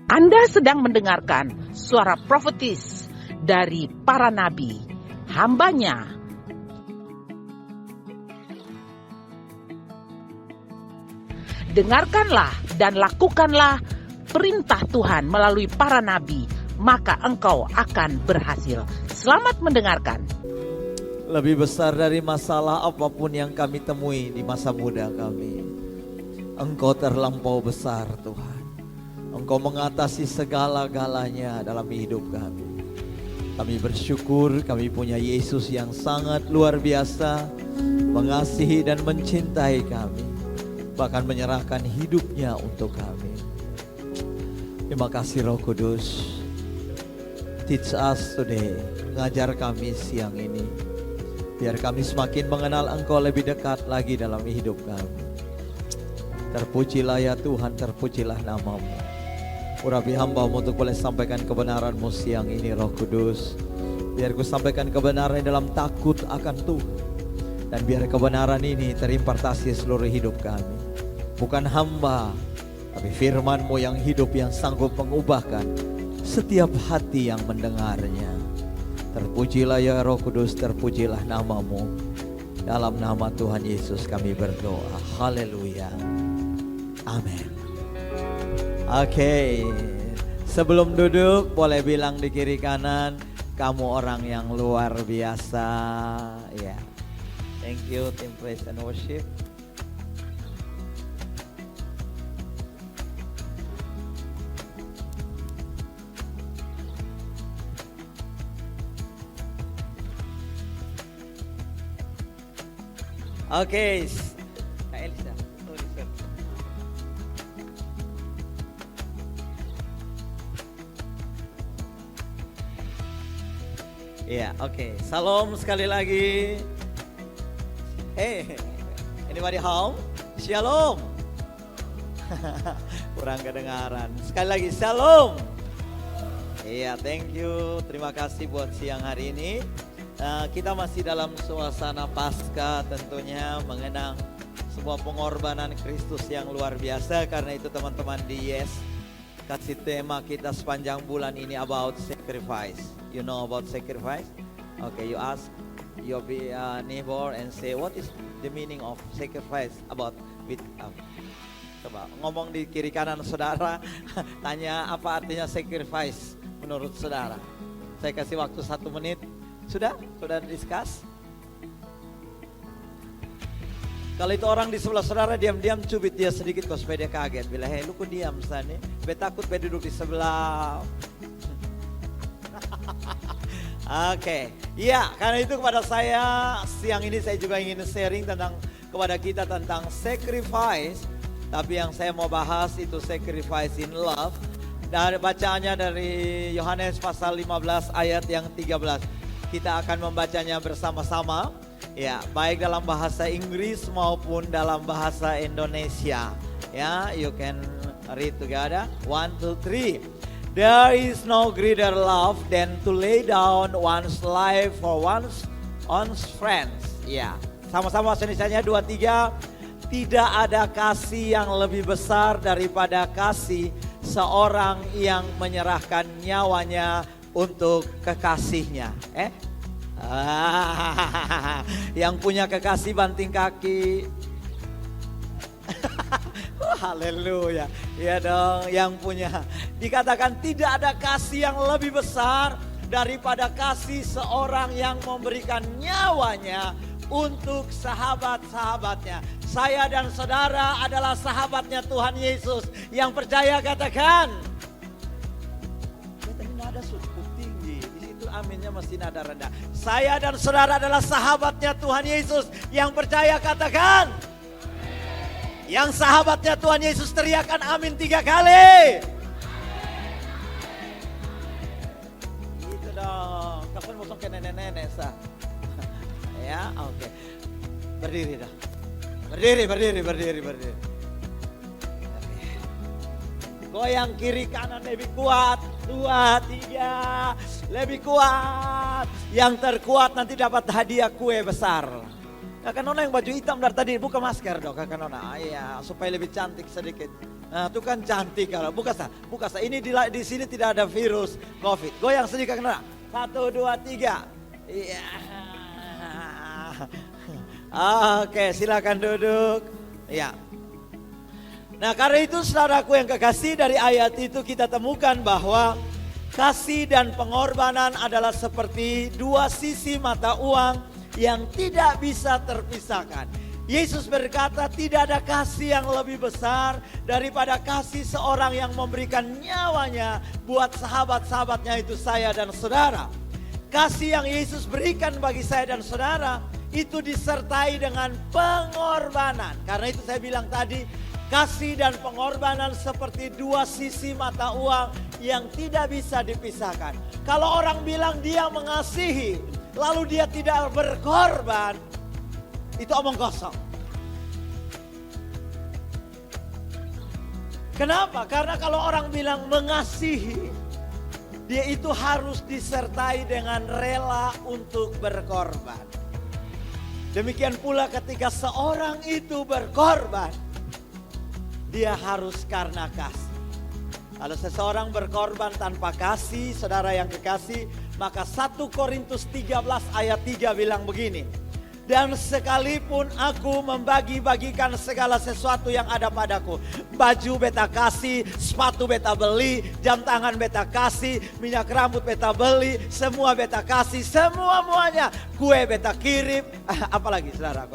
Anda sedang mendengarkan suara profetis dari para nabi, hambanya. Dengarkanlah dan lakukanlah perintah Tuhan melalui para nabi, maka engkau akan berhasil. Selamat mendengarkan. Lebih besar dari masalah apapun yang kami temui di masa muda kami, Engkau terlampau besar Tuhan. Engkau mengatasi segala-galanya dalam hidup kami. Kami bersyukur kami punya Yesus yang sangat luar biasa, mengasihi dan mencintai kami, bahkan menyerahkan hidupnya untuk kami. Terima kasih Roh Kudus. Teach us today, ngajar kami siang ini, biar kami semakin mengenal Engkau lebih dekat lagi dalam hidup kami. Terpujilah ya Tuhan, terpujilah nama-Mu. Urapi hamba-Mu untuk boleh sampaikan kebenaran-Mu siang ini Roh Kudus. Biar ku sampaikan kebenaran dalam takut akan Tuhan. Dan biar kebenaran ini terimpartasi seluruh hidup kami. Bukan hamba, tapi firman-Mu yang hidup, yang sanggup mengubahkan setiap hati yang mendengarnya. Terpujilah ya Roh Kudus, terpujilah nama-Mu. Dalam nama Tuhan Yesus kami berdoa. Haleluya. Amin. Oke. Sebelum duduk boleh bilang di kiri kanan, kamu orang yang luar biasa. Ya. Thank you tim praise and worship. Oke, Kak Elisa. Iya, oke. Salam sekali lagi. Hey, anybody home? Shalom. Kurang kedengaran. Sekali lagi, shalom. Iya, thank you. Terima kasih buat siang hari ini. Kita masih dalam suasana Paskah, tentunya mengenang sebuah pengorbanan Kristus yang luar biasa. Karena itu teman-teman di Yes kasih tema kita sepanjang bulan ini about sacrifice. You know about sacrifice? Okay, you ask your neighbor and say what is the meaning of sacrifice about with coba ngomong di kiri kanan saudara. Tanya apa artinya sacrifice menurut saudara. Saya kasih waktu 1 menit. Sudah discuss? Kalau itu orang di sebelah saudara diam-diam cubit dia sedikit kok supaya dia kaget. Bila hey lu kok diam sana? Be takut be duduk di sebelah. Oke. Ya, karena itu kepada saya siang ini saya juga ingin sharing kepada kita tentang sacrifice. Tapi yang saya mau bahas itu sacrifice in love. Dan bacaannya dari Yohanes pasal 15 ayat yang 13. Kita akan membacanya bersama-sama, ya, baik dalam bahasa Inggris maupun dalam bahasa Indonesia. Ya, you can read together. 1, 2, 3. There is no greater love than to lay down one's life for one's friends. Ya, sama-sama bahasa Indonesianya 2, 3. Tidak ada kasih yang lebih besar daripada kasih seorang yang menyerahkan nyawanya untuk kekasihnya. Yang punya kekasih banting kaki. Haleluya. Ya dong, yang punya. Dikatakan tidak ada kasih yang lebih besar daripada kasih seorang yang memberikan nyawanya untuk sahabat-sahabatnya. Saya dan saudara adalah sahabatnya Tuhan Yesus. Yang percaya katakan. Tadi nada cukup tinggi. Di situ aminnya mesti nada rendah. Saya dan saudara adalah sahabatnya Tuhan Yesus. Yang percaya katakan. Yang sahabatnya Tuhan Yesus teriakan amin 3 kali. Gitu dong. Kapan mosong ke nenek-nenek sah. Ya, oke. Berdiri dah. Berdiri. Goyang kiri kanan lebih kuat. 2, 3. Lebih kuat. Yang terkuat nanti dapat hadiah kue besar. Kakak Nona yang baju hitam dari tadi buka masker dong Kakak Nona. Iya, supaya lebih cantik sedikit. Nah, itu kan cantik kalau buka sah. Ini di sini tidak ada virus COVID. Goyang sedikit kena. 1, 2, 3. Iya. Oke, silakan duduk. Ya. Nah, karena itu saudaraku yang kekasih, dari ayat itu kita temukan bahwa kasih dan pengorbanan adalah seperti dua sisi mata uang yang tidak bisa terpisahkan. Yesus berkata tidak ada kasih yang lebih besar daripada kasih seorang yang memberikan nyawanya buat sahabat-sahabatnya, itu saya dan saudara. Kasih yang Yesus berikan bagi saya dan saudara itu disertai dengan pengorbanan. Karena itu saya bilang tadi, kasih dan pengorbanan seperti dua sisi mata uang yang tidak bisa dipisahkan. Kalau orang bilang dia mengasihi, lalu dia tidak berkorban, itu omong kosong. Kenapa? Karena kalau orang bilang mengasihi, dia itu harus disertai dengan rela untuk berkorban. Demikian pula ketika seorang itu berkorban, dia harus karena kasih. Kalau seseorang berkorban tanpa kasih, saudara yang kekasih, maka 1 Korintus 13 ayat 3 bilang begini. Dan sekalipun aku membagi-bagikan segala sesuatu yang ada padaku, baju beta kasih, sepatu beta beli, jam tangan beta kasih, minyak rambut beta beli, semua beta kasih, semua-muanya, kue beta kirim, apalagi saudara.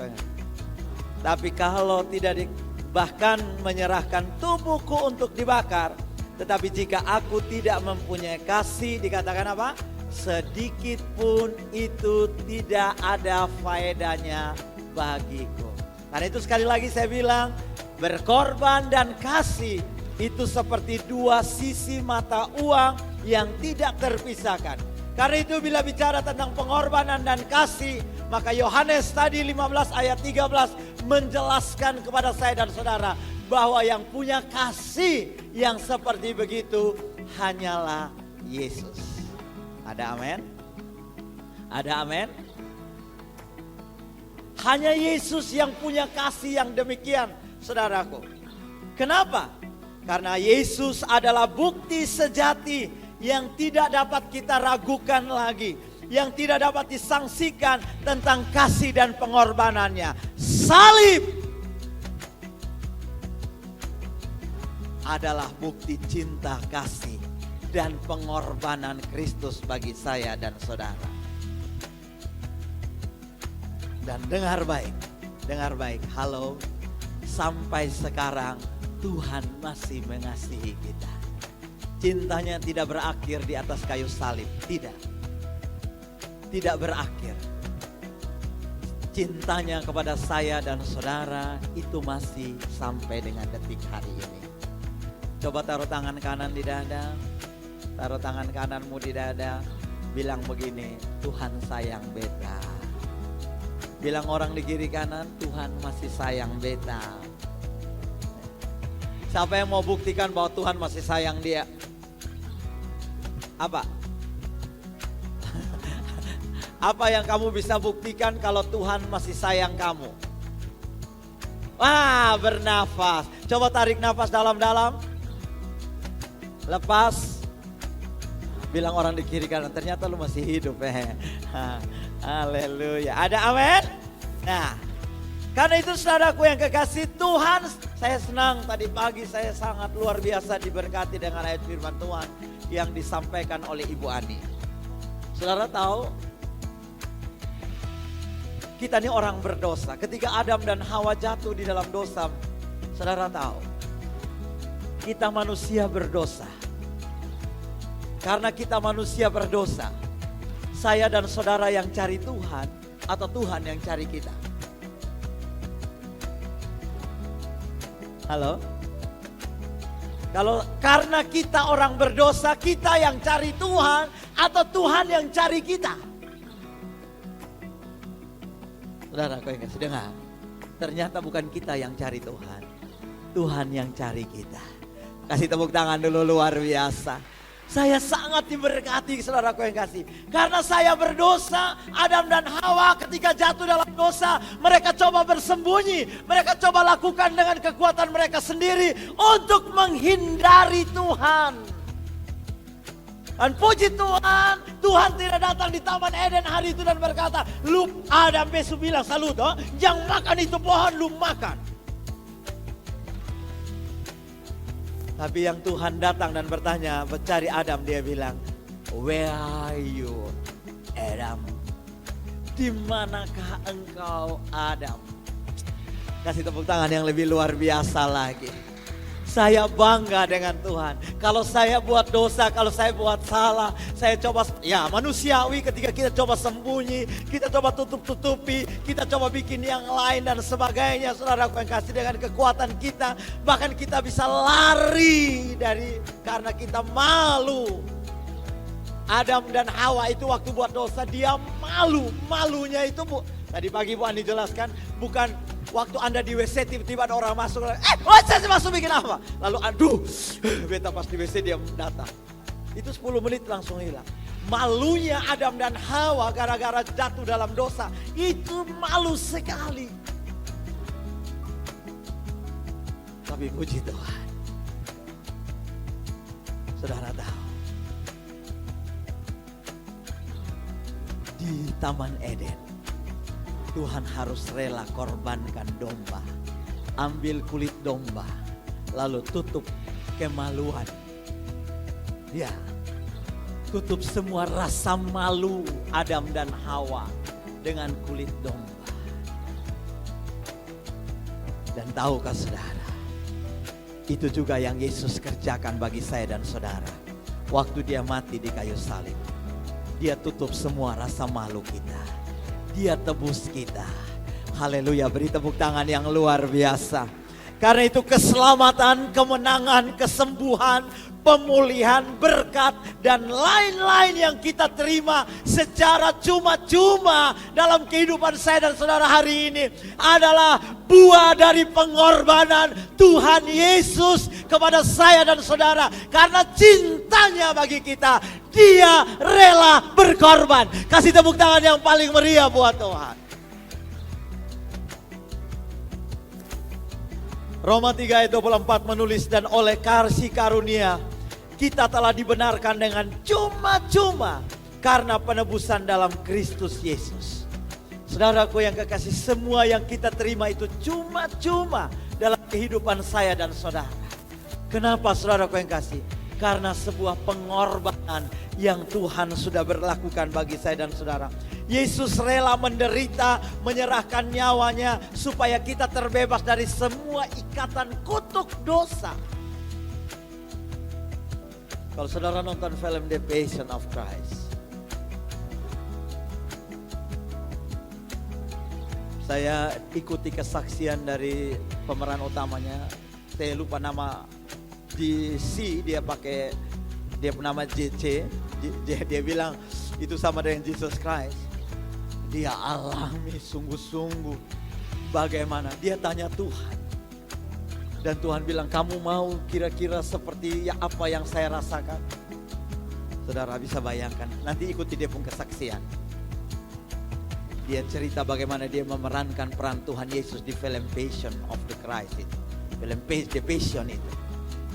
Tapi kalau tidak bahkan menyerahkan tubuhku untuk dibakar, tetapi jika aku tidak mempunyai kasih, dikatakan apa? Sedikit pun itu tidak ada faedahnya bagiku. Karena itu sekali lagi saya bilang, berkorban dan kasih itu seperti dua sisi mata uang yang tidak terpisahkan. Karena itu bila bicara tentang pengorbanan dan kasih, maka Yohanes tadi 15 ayat 13 menjelaskan kepada saya dan saudara bahwa yang punya kasih yang seperti begitu hanyalah Yesus. Ada amin? Ada amin? Hanya Yesus yang punya kasih yang demikian, saudaraku. Kenapa? Karena Yesus adalah bukti sejati yang tidak dapat kita ragukan lagi, yang tidak dapat disangsikan tentang kasih dan pengorbanannya. Salib adalah bukti cinta kasih dan pengorbanan Kristus bagi saya dan saudara. Dan dengar baik, halo, sampai sekarang Tuhan masih mengasihi kita. Cintanya tidak berakhir di atas kayu salib, tidak berakhir. Cintanya kepada saya dan saudara itu masih sampai dengan detik hari ini. Coba taruh tangan kanan di dada. Taruh tangan kananmu di dada, bilang begini, Tuhan sayang beta. Bilang orang di kiri kanan, Tuhan masih sayang beta. Siapa yang mau buktikan bahwa Tuhan masih sayang dia? Apa? Apa yang kamu bisa buktikan kalau Tuhan masih sayang kamu? Wah, bernafas. Coba tarik nafas dalam-dalam. Lepas. Bilang orang di kiri kanan, ternyata lu masih hidup. Haleluya. Ada amin? Nah, karena itu saudaraku yang kekasih Tuhan, saya senang tadi pagi saya sangat luar biasa diberkati dengan ayat firman Tuhan yang disampaikan oleh Ibu Ani. Saudara tahu, kita ini orang berdosa. Ketika Adam dan Hawa jatuh di dalam dosa, saudara tahu, kita manusia berdosa. Karena kita manusia berdosa, saya dan saudara yang cari Tuhan atau Tuhan yang cari kita? Halo? Kalau karena kita orang berdosa, kita yang cari Tuhan atau Tuhan yang cari kita? Saudara, kau yang kasih dengar, ternyata bukan kita yang cari Tuhan, Tuhan yang cari kita. Kasih tepuk tangan dulu, luar biasa. Saya sangat diberkati saudaraku yang kasih. Karena saya berdosa, Adam dan Hawa ketika jatuh dalam dosa, mereka coba bersembunyi. Mereka coba lakukan dengan kekuatan mereka sendiri untuk menghindari Tuhan. Dan puji Tuhan, Tuhan tidak datang di Taman Eden hari itu dan berkata, lu Adam besok bilang selalu toh, jangan makan itu pohon, lu makan. Tapi yang Tuhan datang dan bertanya, mencari Adam, dia bilang, where are you, Adam? Di manakah engkau, Adam? Kasih tepuk tangan yang lebih luar biasa lagi. Saya bangga dengan Tuhan. Kalau saya buat dosa, kalau saya buat salah, saya coba, ya manusiawi ketika kita coba sembunyi, kita coba tutup-tutupi, kita coba bikin yang lain dan sebagainya. Saudaraku yang kasih, dengan kekuatan kita, bahkan kita bisa lari karena kita malu. Adam dan Hawa itu waktu buat dosa, dia malu. Malunya itu tadi pagi Bu Andi jelaskan, bukan waktu Anda di WC tiba-tiba ada orang masuk, WC masuk bikin apa? Lalu aduh, beta pas di WC dia datang. Itu 10 menit langsung hilang. Malunya Adam dan Hawa gara-gara jatuh dalam dosa, itu malu sekali. Tapi puji Tuhan, saudara tahu, di Taman Eden, Tuhan harus rela korbankan domba. Ambil kulit domba, lalu tutup kemaluan. Ya, tutup semua rasa malu Adam dan Hawa dengan kulit domba. Dan tahukah saudara, itu juga yang Yesus kerjakan bagi saya dan saudara. Waktu dia mati di kayu salib, dia tutup semua rasa malu kita. Dia tebus kita. Haleluya, beri tepuk tangan yang luar biasa. Karena itu keselamatan, kemenangan, kesembuhan, pemulihan, berkat, dan lain-lain yang kita terima secara cuma-cuma dalam kehidupan saya dan saudara hari ini adalah buah dari pengorbanan Tuhan Yesus kepada saya dan saudara. Karena cintanya bagi kita, Dia rela berkorban. Kasih tepuk tangan yang paling meriah buat Tuhan. Roma 3 ayat 24 menulis, dan oleh kasih karunia kita telah dibenarkan dengan cuma-cuma karena penebusan dalam Kristus Yesus. Saudaraku yang kekasih, semua yang kita terima itu cuma-cuma dalam kehidupan saya dan saudara. Kenapa saudaraku yang kasih? Karena sebuah pengorbanan yang Tuhan sudah berlakukan bagi saya dan saudara. Yesus rela menderita, menyerahkan nyawanya supaya kita terbebas dari semua ikatan kutuk dosa. Kalau saudara nonton film The Passion of Christ, saya ikuti kesaksian dari pemeran utamanya. Saya lupa nama, di C dia pakai, dia bernama JC. Dia bilang itu sama dengan Jesus Christ. Dia alami sungguh-sungguh bagaimana. Dia tanya Tuhan. Dan Tuhan bilang, kamu mau kira-kira seperti apa yang saya rasakan? Saudara bisa bayangkan. Nanti ikuti dia pun kesaksian. Dia cerita bagaimana dia memerankan peran Tuhan Yesus di film Passion of the Christ itu. Film The Passion itu.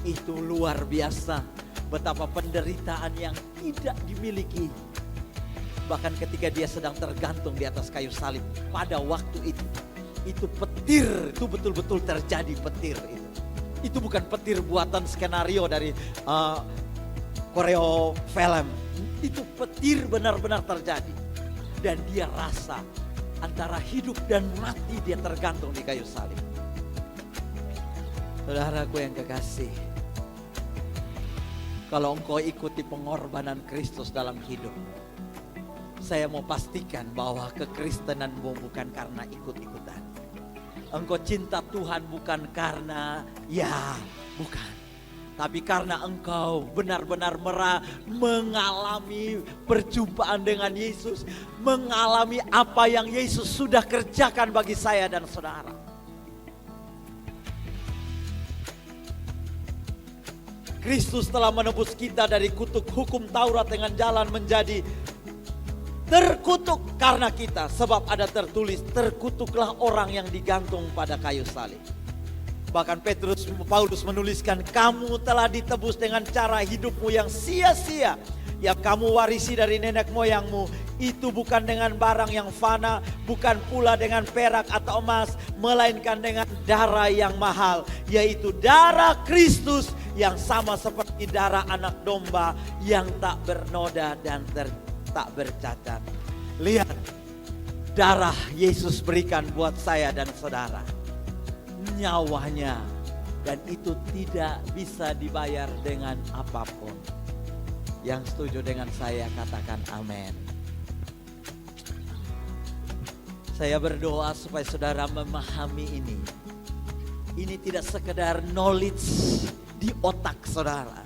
Itu luar biasa. Betapa penderitaan yang tidak dimiliki. Bahkan ketika dia sedang tergantung di atas kayu salib. Pada waktu itu petir, itu betul-betul terjadi petir itu. Itu bukan petir buatan skenario dari koreo film. Itu petir benar-benar terjadi. Dan dia rasa antara hidup dan mati dia tergantung di kayu salib. Saudaraku yang kekasih, kalau engkau ikuti pengorbanan Kristus dalam hidupmu, saya mau pastikan bahwa kekristenanmu bukan karena ikut-ikutan. Engkau cinta Tuhan bukan karena bukan. Tapi karena engkau benar-benar mengalami perjumpaan dengan Yesus. Mengalami apa yang Yesus sudah kerjakan bagi saya dan saudara. Kristus telah menebus kita dari kutuk hukum Taurat dengan jalan menjadi terkutuk karena kita. Sebab ada tertulis, terkutuklah orang yang digantung pada kayu salib. Bahkan Paulus menuliskan, kamu telah ditebus dengan cara hidupmu yang sia-sia, yang kamu warisi dari nenek moyangmu. Itu bukan dengan barang yang fana, bukan pula dengan perak atau emas, melainkan dengan darah yang mahal, yaitu darah Kristus yang sama seperti darah anak domba yang tak bernoda dan tak bercacat. Lihat, darah Yesus berikan buat saya dan saudara, nyawanya, dan itu tidak bisa dibayar dengan apapun. Yang setuju dengan saya katakan amin. Saya berdoa supaya saudara memahami ini. Ini tidak sekedar knowledge di otak saudara,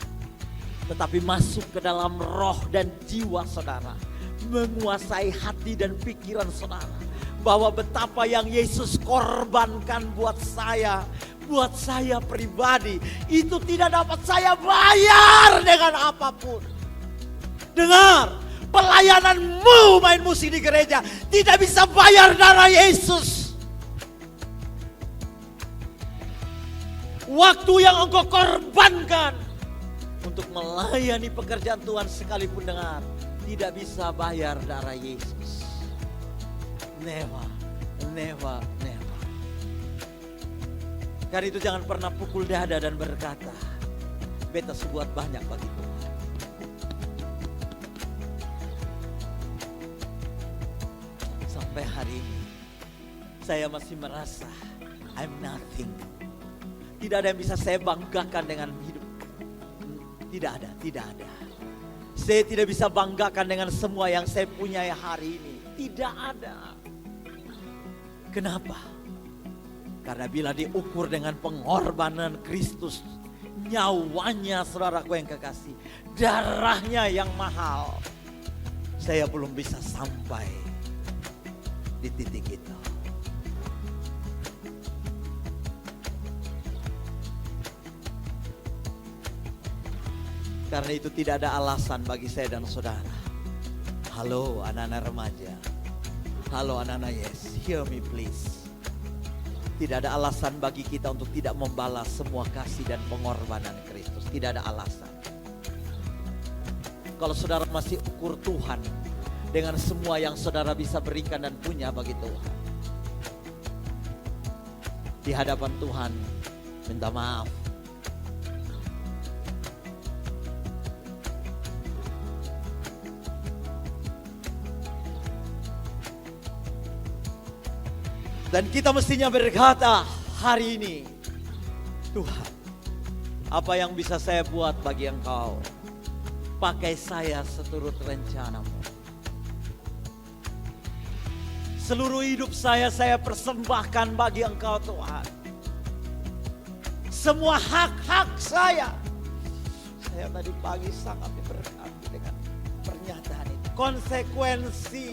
tetapi masuk ke dalam roh dan jiwa saudara, menguasai hati dan pikiran saudara, bahwa betapa yang Yesus korbankan buat saya pribadi, itu tidak dapat saya bayar dengan apapun. Dengar, pelayananmu main musik di gereja tidak bisa bayar darah Yesus. Waktu yang engkau korbankan untuk melayani pekerjaan Tuhan sekalipun, dengar, tidak bisa bayar darah Yesus. Never, never, never. Karena itu jangan pernah pukul dada dan berkata, beta sebuat banyak bagi Tuhan. Sampai hari ini saya masih merasa I'm nothing. Tidak ada yang bisa saya banggakan dengan hidup. Tidak ada. Saya tidak bisa banggakan dengan semua yang saya punya hari ini. Tidak ada. Kenapa? Karena bila diukur dengan pengorbanan Kristus, nyawanya saudaraku yang kekasih, darahnya yang mahal, saya belum bisa sampai di titik itu. Karena itu tidak ada alasan bagi saya dan saudara. Halo anak-anak remaja, halo anak-anak yes, hear me please. Tidak ada alasan bagi kita untuk tidak membalas semua kasih dan pengorbanan Kristus. Tidak ada alasan. Kalau saudara masih ukur Tuhan dengan semua yang saudara bisa berikan dan punya bagi Tuhan, di hadapan Tuhan minta maaf. Dan kita mestinya berkata hari ini, Tuhan, apa yang bisa saya buat bagi Engkau? Pakai saya seturut rencanamu. Seluruh hidup saya persembahkan bagi Engkau Tuhan. Semua hak-hak saya tadi pagi sangat diberkati dengan pernyataan itu. Konsekuensi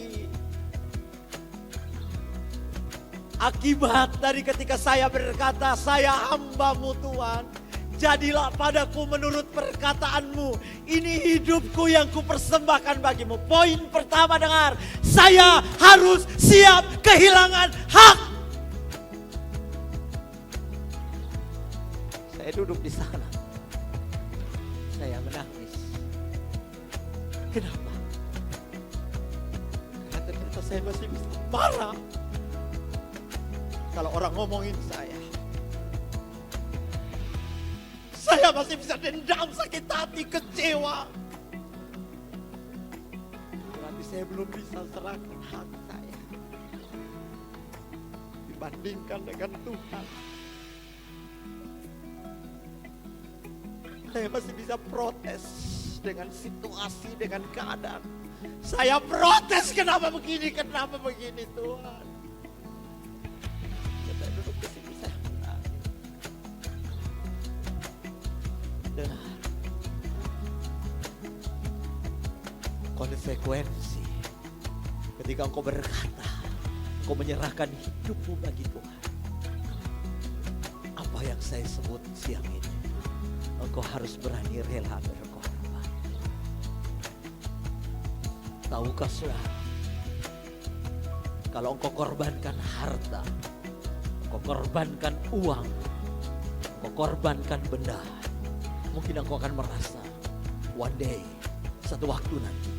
akibat dari ketika saya berkata, saya hamba-Mu Tuhan, jadilah padaku menurut perkataanmu. Ini hidupku yang kupersembahkan bagimu. Poin pertama, dengar, saya harus siap kehilangan hak. Saya duduk di sana, saya menangis. Kenapa? Karena ternyata saya masih bisa marah kalau orang ngomongin saya. Saya masih bisa dendam, sakit hati, kecewa. Berarti saya belum bisa serahkan hak saya dibandingkan dengan Tuhan. Saya masih bisa protes dengan situasi, dengan keadaan. Saya protes, kenapa begini Tuhan. Konsekuensi ketika engkau berkata, engkau menyerahkan hidupmu bagi Tuhan. Apa yang saya sebut siang ini, engkau harus berani rela berkorban. Tahukah saudara, kalau engkau korbankan harta, engkau korbankan uang, engkau korbankan benda, mungkin engkau akan merasa one day, satu waktu nanti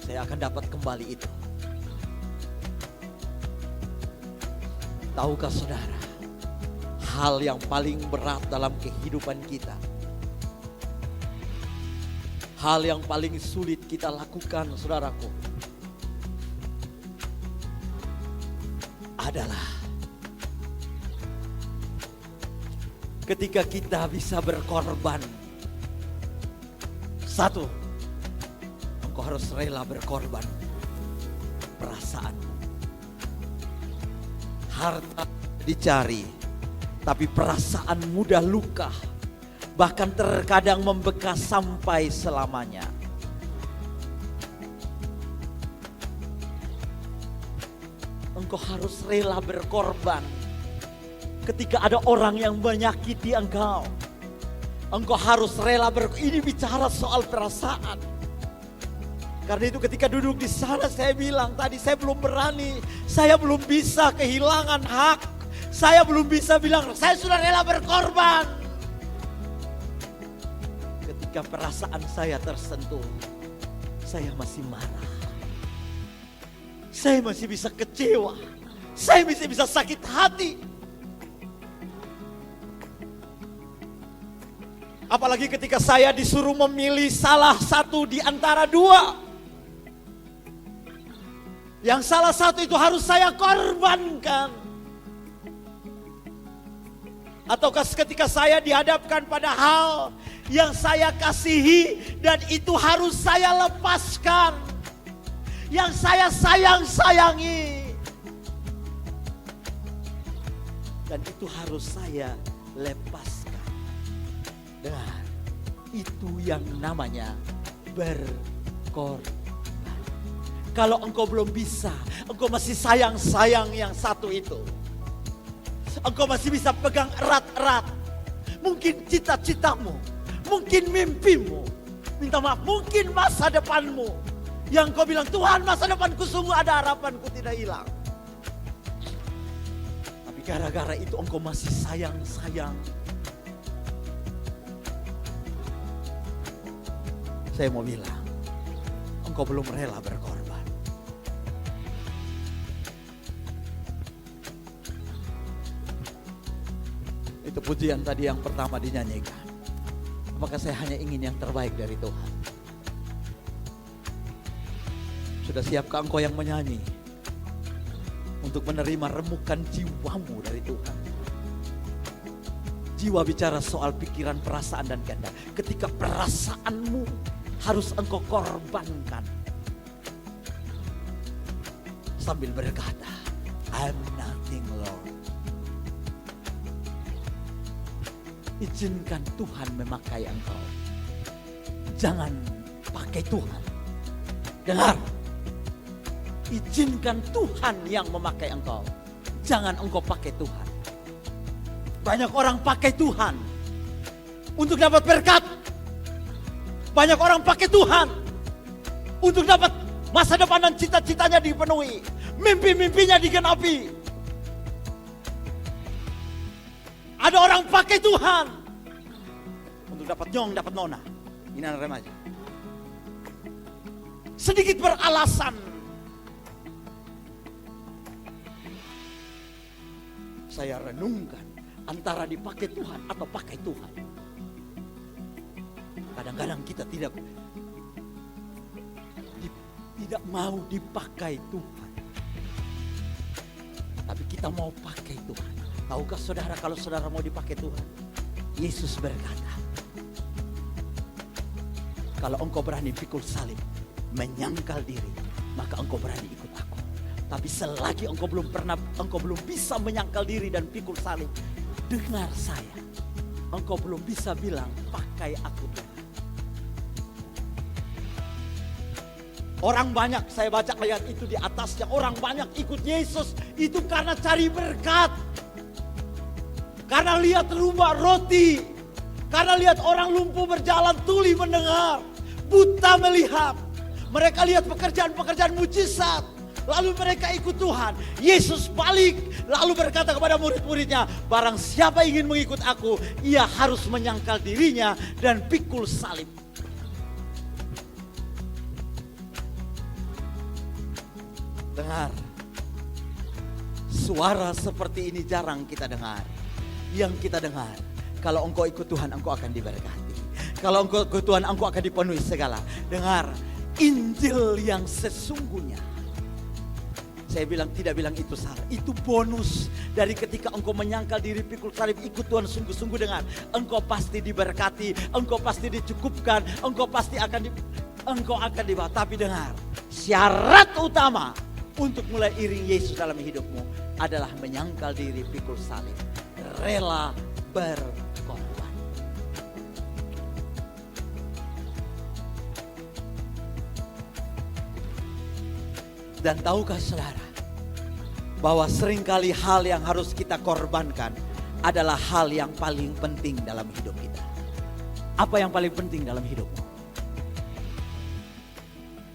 saya akan dapat kembali itu. Tahukah saudara, hal yang paling berat dalam kehidupan kita, hal yang paling sulit kita lakukan, saudaraku, adalah ketika kita bisa berkorban. Satu, engkau harus rela berkorban perasaan. Harta dicari, tapi perasaan mudah luka, bahkan terkadang membekas sampai selamanya. Engkau harus rela berkorban ketika ada orang yang menyakiti engkau. Engkau harus rela ini bicara soal perasaan. Karena itu ketika duduk di sana saya bilang tadi, saya belum berani, saya belum bisa kehilangan hak, saya belum bisa bilang saya sudah rela berkorban. Ketika perasaan saya tersentuh, saya masih marah, saya masih bisa kecewa, saya masih bisa sakit hati. Apalagi ketika saya disuruh memilih salah satu di antara dua. Yang salah satu itu harus saya korbankan. Ataukah ketika saya dihadapkan pada hal yang saya kasihi dan itu harus saya lepaskan. Yang saya sayang-sayangi. Dan itu harus saya lepaskan. Dengar, itu yang namanya berkorban. Kalau engkau belum bisa, engkau masih sayang-sayang yang satu itu. Engkau masih bisa pegang erat-erat. Mungkin cita-citamu, mungkin mimpimu. Minta maaf, mungkin masa depanmu. Yang kau bilang, Tuhan masa depanku sungguh ada, harapanku tidak hilang. Tapi gara-gara itu engkau masih sayang-sayang. Saya mau bilang, engkau belum rela berkorban. Itu pujian tadi yang pertama dinyanyikan. Apakah saya hanya ingin yang terbaik dari Tuhan? Sudah siapkah engkau yang menyanyi untuk menerima remukan jiwamu dari Tuhan? Jiwa bicara soal pikiran, perasaan dan kehendak. Ketika perasaanmu harus engkau korbankan. Sambil berkata, I'm nothing, Lord. Izinkan Tuhan memakai engkau. Jangan pakai Tuhan. Dengar. Izinkan Tuhan yang memakai engkau. Jangan engkau pakai Tuhan. Banyak orang pakai Tuhan untuk dapat berkat. Banyak orang pakai Tuhan untuk dapat masa depan dan cita-citanya dipenuhi. Mimpi-mimpinya digenapi. Ada orang pakai Tuhan untuk dapat nyong, dapat nona. Ini anak remaja. Sedikit beralasan. Saya renungkan antara dipakai Tuhan atau pakai Tuhan. Kadang-kadang kita tidak mau dipakai Tuhan. Tapi kita mau pakai Tuhan. Tahukah saudara, kalau saudara mau dipakai Tuhan, Yesus berkata, kalau engkau berani pikul salib, menyangkal diri, maka engkau berani ikut aku. Tapi selagi engkau belum bisa menyangkal diri dan pikul salib, dengar saya, engkau belum bisa bilang pakai aku Tuhan. Orang banyak, saya baca ayat itu di atasnya, orang banyak ikut Yesus itu karena cari berkat. Karena lihat rumah roti, Karena lihat orang lumpuh berjalan, tuli mendengar, buta melihat. Mereka lihat pekerjaan-pekerjaan mujizat. Lalu mereka ikut Tuhan. Yesus balik lalu berkata kepada murid-muridnya, barang siapa ingin mengikut aku, ia harus menyangkal dirinya dan pikul salib. Dengar, suara seperti ini jarang kita dengar. Yang kita dengar, kalau engkau ikut Tuhan, engkau akan diberkati. Kalau engkau ikut Tuhan, engkau akan dipenuhi segala. Dengar, Injil yang sesungguhnya. Saya tidak bilang itu salah. Itu bonus dari ketika engkau menyangkal diri, pikul salib, ikut Tuhan sungguh-sungguh. Dengar, engkau pasti diberkati, engkau pasti dicukupkan, engkau akan dibawa. Tapi dengar, syarat utama untuk mulai iring Yesus dalam hidupmu adalah menyangkal diri, pikul salib, rela berkorban. Dan tahukah saudara, bahwa seringkali hal yang harus kita korbankan adalah hal yang paling penting dalam hidup kita. Apa yang paling penting dalam hidupmu?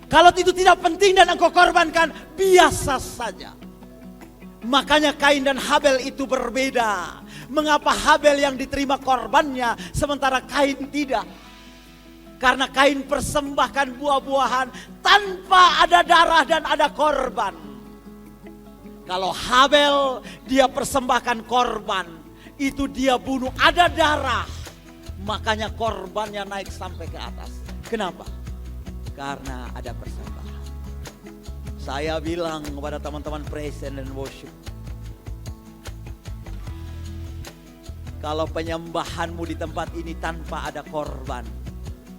Kalau itu tidak penting dan engkau korbankan, biasa saja. Makanya Kain dan Habel itu berbeda. Mengapa Habel yang diterima korbannya sementara Kain tidak? Karena Kain persembahkan buah-buahan tanpa ada darah dan ada korban. Kalau Habel dia persembahkan korban, itu dia bunuh, ada darah. Makanya korbannya naik sampai ke atas. Kenapa? Karena ada persembahan. Saya bilang kepada teman-teman praise and worship, kalau penyembahanmu di tempat ini tanpa ada korban,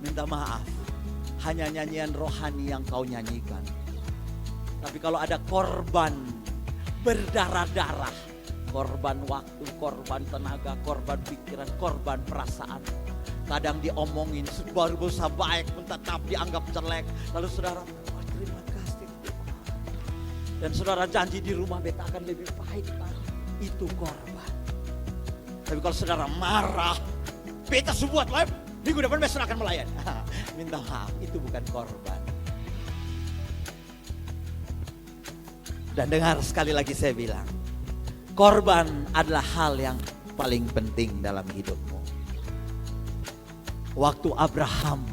minta maaf, hanya nyanyian rohani yang kau nyanyikan. Tapi kalau ada korban berdarah-darah, korban waktu, korban tenaga, korban pikiran, korban perasaan. Kadang diomongin, baru berusaha baik, tetap dianggap jelek. Lalu saudara, terima kasih. Dan saudara janji di rumah beta akan lebih baik, Pak. Itu korban. Tapi kalau saudara marah, beta subuat live, minggu depan besok akan melayani. Minta maaf, itu bukan korban. Dan dengar sekali lagi saya bilang, korban adalah hal yang paling penting dalam hidupmu. Waktu Abraham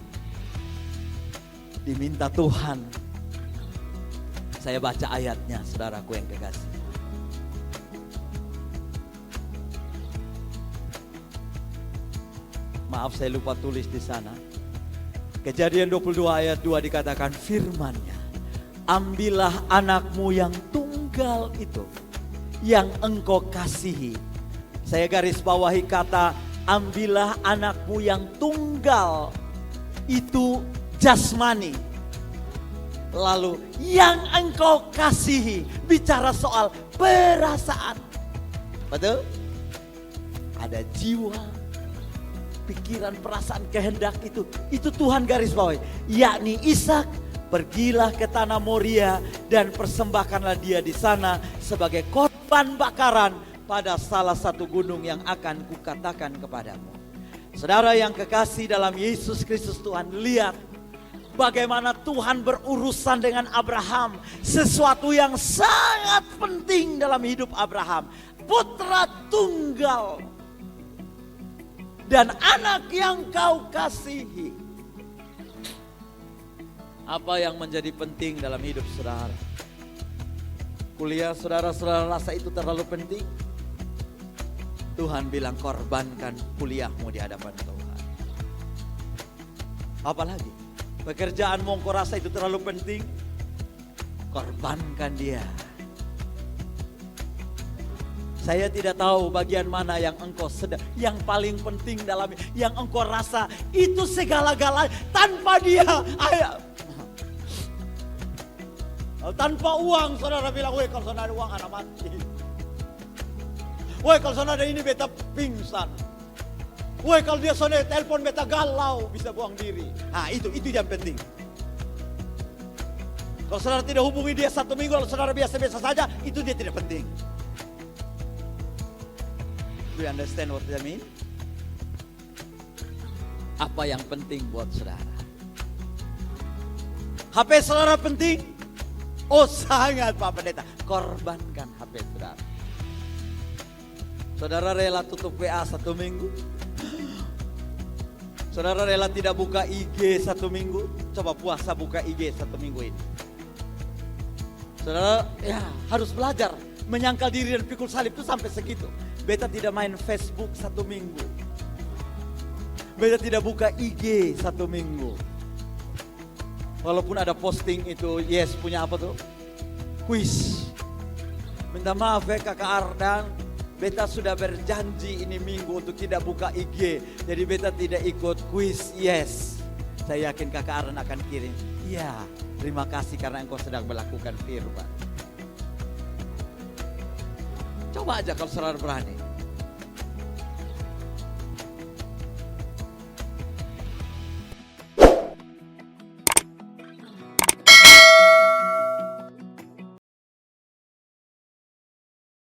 diminta Tuhan, saya baca ayatnya saudaraku yang kekasih. Maaf saya lupa tulis di sana. Kejadian 22 ayat 2 dikatakan firman-Nya, ambillah anakmu yang tunggal itu, yang engkau kasihi. Saya garis bawahi kata, ambillah anakmu yang tunggal itu jasmani. Lalu yang engkau kasihi, bicara soal perasaan. Betul? Ada jiwa, pikiran, perasaan, kehendak itu Tuhan garis bawahi. Yakni Ishak, pergilah ke tanah Moria dan persembahkanlah dia di sana sebagai korban bakaran pada salah satu gunung yang akan kukatakan kepadamu. Saudara yang kekasih dalam Yesus Kristus Tuhan, lihat bagaimana Tuhan berurusan dengan Abraham. Sesuatu yang sangat penting dalam hidup Abraham. Putra tunggal dan anak yang kau kasihi. Apa yang menjadi penting dalam hidup saudara? Kuliah saudara-saudara rasa itu terlalu penting? Tuhan bilang korbankan kuliahmu di hadapan Tuhan. Apalagi pekerjaanmu engkau rasa itu terlalu penting? Korbankan dia. Saya tidak tahu bagian mana yang engkau sedang, yang paling penting dalam, yang engkau rasa itu segala-galanya tanpa dia. Tanpa uang, saudara bilang, woi kalau saudara ada uang anak mati. Woi kalau saudara ada ini beta pingsan. Woi kalau dia saudara telepon beta galau, bisa buang diri. Nah itu yang penting. Kalau saudara tidak hubungi dia 1 minggu, kalau saudara biasa-biasa saja, itu dia tidak penting. Do you understand what I mean? Apa yang penting buat saudara? HP saudara penting? Oh sangat Pak Pendeta. Korbankan HP saudara. Saudara rela tutup WA 1 minggu? Saudara rela tidak buka IG 1 minggu? Coba puasa buka IG 1 minggu ini. Saudara ya harus belajar menyangkal diri dan pikul salib itu sampai segitu. Beta tidak main Facebook 1 minggu. Beta tidak buka IG 1 minggu. Walaupun ada posting itu, yes punya apa tuh? Kuis. Minta maaf ya kakak Ardan, beta sudah berjanji ini minggu untuk tidak buka IG. Jadi beta tidak ikut kuis, yes. Saya yakin kakak Ardan akan kirim. Iya, terima kasih karena engkau sedang melakukan firman. Coba aja kalau saudara berani.